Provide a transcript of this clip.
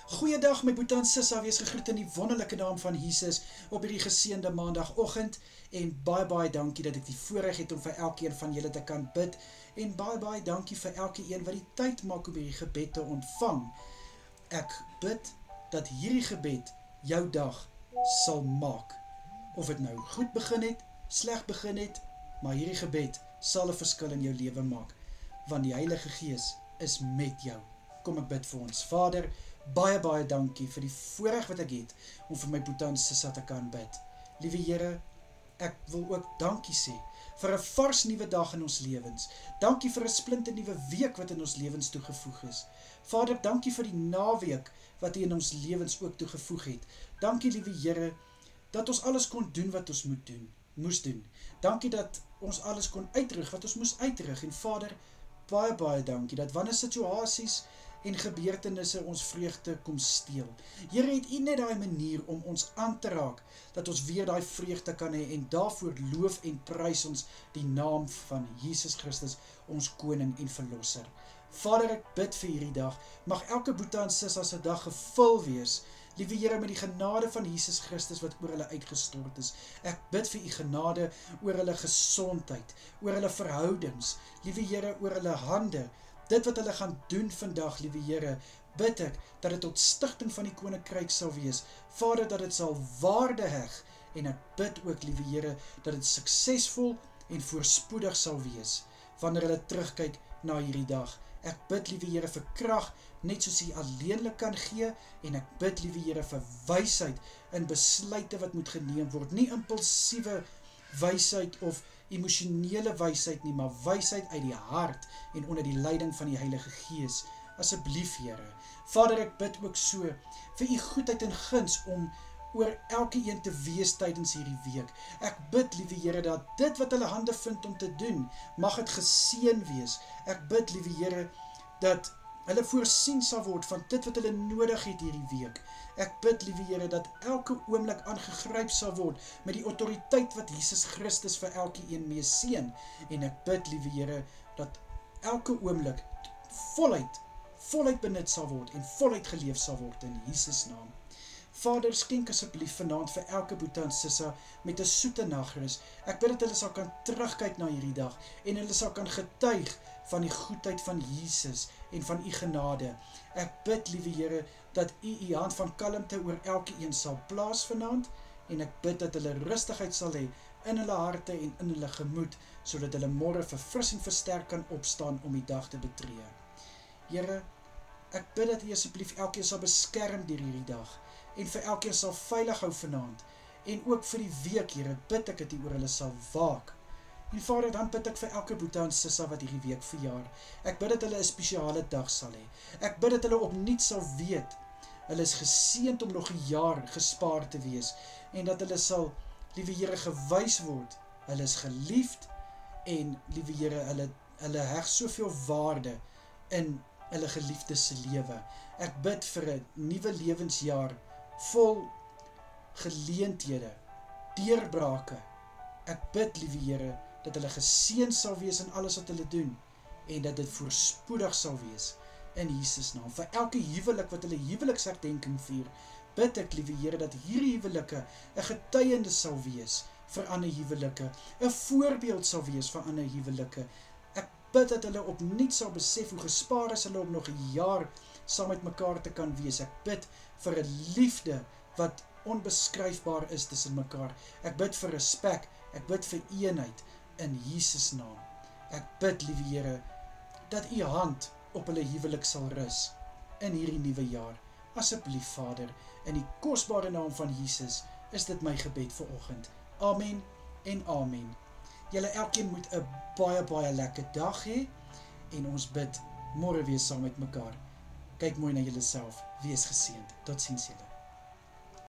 Goeiedag my boetie en sissa, wees gegroet in die wonderlike naam van Jesus op hierdie geseënde maandagoggend en baie dankie dat ek die voorreg het om vir elkeen van julle te kan bid en baie dankie vir elkeen wat die tyd maak om hierdie gebed te ontvang. Ek bid dat hierdie gebed jou dag sal maak. Of het nou goed begin het, sleg begin het, maar hierdie gebed sal 'n verskil in jou lewe maak, want die Heilige Gees is met jou. Kom ek bid vir ons. Vader, baie dankie vir die voorreg wat ek het om vir my boetie en sissa te kan bid. Liewe Here, ek wil ook dankie sê vir 'n vars nuwe dag in ons lewens. Dankie vir 'n splinte nuwe week wat in ons lewens toegevoeg is. Vader, dankie vir die naweek wat U in ons lewens ook toegevoeg het. Dankie, liewe Here, dat ons alles kon doen wat ons moes doen. Dankie dat ons alles kon uitrig wat ons moes uitrig. En Vader, baie dankie dat wanneer situasies en gebeurtenisse ons vreugde kom steel. Here, het U net daai manier om ons aan te raak, dat ons weer daai vreugde kan hê, en daarvoor loof en prys ons die naam van Jesus Christus, ons koning en verlosser. Vader, ek bid vir hierdie dag, mag elke boetie en sissa se dag gevul wees, liewe Here, met die genade van Jesus Christus wat oor hulle uitgestort is. Ek bid vir U genade oor hulle gesondheid, oor hulle verhoudings, liewe Here, oor hulle hande, dit wat hulle gaan doen vandag, liewe Here, bid ek dat dit tot stigting van die koninkryk sal wees. Vader, dat dit sal waarde heg, en ek bid ook, liewe Here, dat dit suksesvol en voorspoedig sal wees, wanneer hulle terugkyk na hierdie dag. Ek bid, liewe Here, vir krag, net soos U alleenlik kan gee, en ek bid, liewe Here, vir wysheid in besluite wat moet geneem word, nie impulsiewe wysheid of emosionele wysheid nie, maar wysheid uit die hart en onder die leiding van die Heilige Gees. Asseblief, Here. Vader, ek bid ook so vir U goedheid en guns om oor elke een te wees tydens hierdie week. Ek bid, liewe Here, dat dit wat hulle hande vind om te doen, mag het geseën wees. Ek bid, liewe Here, dat hulle voorsien sal word van dit wat hulle nodig het hierdie week. Ek bid, liewe Here, dat elke oomblik aangegryp sal word met die autoriteit wat Jesus Christus vir elke een mee seën. En ek bid, liewe Here, dat elke oomblik voluit benut sal word en voluit geleef sal word in Jesus naam. Vader, skenk asseblief vanaand vir elke boetie en sissa met 'n soete nagrus. Ek bid dat hulle sal kan terugkyk na hierdie dag en hulle sal kan getuig van die goedheid van Jesus en van U genade. Ek bid, liewe Here, dat U hand van kalmte oor elke een sal plaas vanaand, en ek bid dat hulle rustigheid sal hê in hulle harte en in hulle gemoed, sodat hulle môre verfris en versterk kan opstaan om die dag te betree. Here, ek bid dat U asseblief elkeen sal beskerm deur hierdie dag, en vir elkeen sal veilig hou vanaand, en ook vir die week, Here, bid ek dat U oor hulle sal waak. En Vader, dan bid ek vir elke boetie en sissa wat hierdie week verjaar. Ek bid dat hulle 'n spesiale dag sal hê. Ek bid dat hulle opnuut sal weet, hulle is geseënd om nog 'n jaar gespaar te wees, en dat hulle sal, liewe Here, gewys word, hulle is geliefd, en liewe Here, hulle heg soveel waarde in hulle geliefdes se lewe. Ek bid vir 'n nuwe lewensjaar, vol geleenthede, deurbrake. Ek bid, liewe Here, dat hulle geseën sal wees in alles wat hulle doen, en dat dit voorspoedig sal wees in Jesus naam. Vir elke huwelik wat hulle huweliksherdenking vier, bid ek, liewe Here, dat hierdie huwelike 'n getuiende sal wees vir ander huwelike, 'n voorbeeld sal wees vir ander huwelike. Ek bid dat hulle opnuut sal besef hoe gespaar is hulle om nog 'n jaar saam met mekaar te kan wees. Ek bid vir 'n liefde wat onbeskryfbaar is tussen mekaar. Ek bid vir respek, ek bid vir eenheid in Jesus naam. Ek bid, liewe Here, dat U hand op hulle huwelik sal rus in hierdie nuwe jaar. Asseblief, Vader, in die kosbare naam van Jesus is dit my gebed vir oggend. Amen en amen. Julle elkeen moet 'n baie lekker dag hê, en ons bid môre weer saam met mekaar. Kyk mooi na julleself, wees geseënd. Totsiens julle.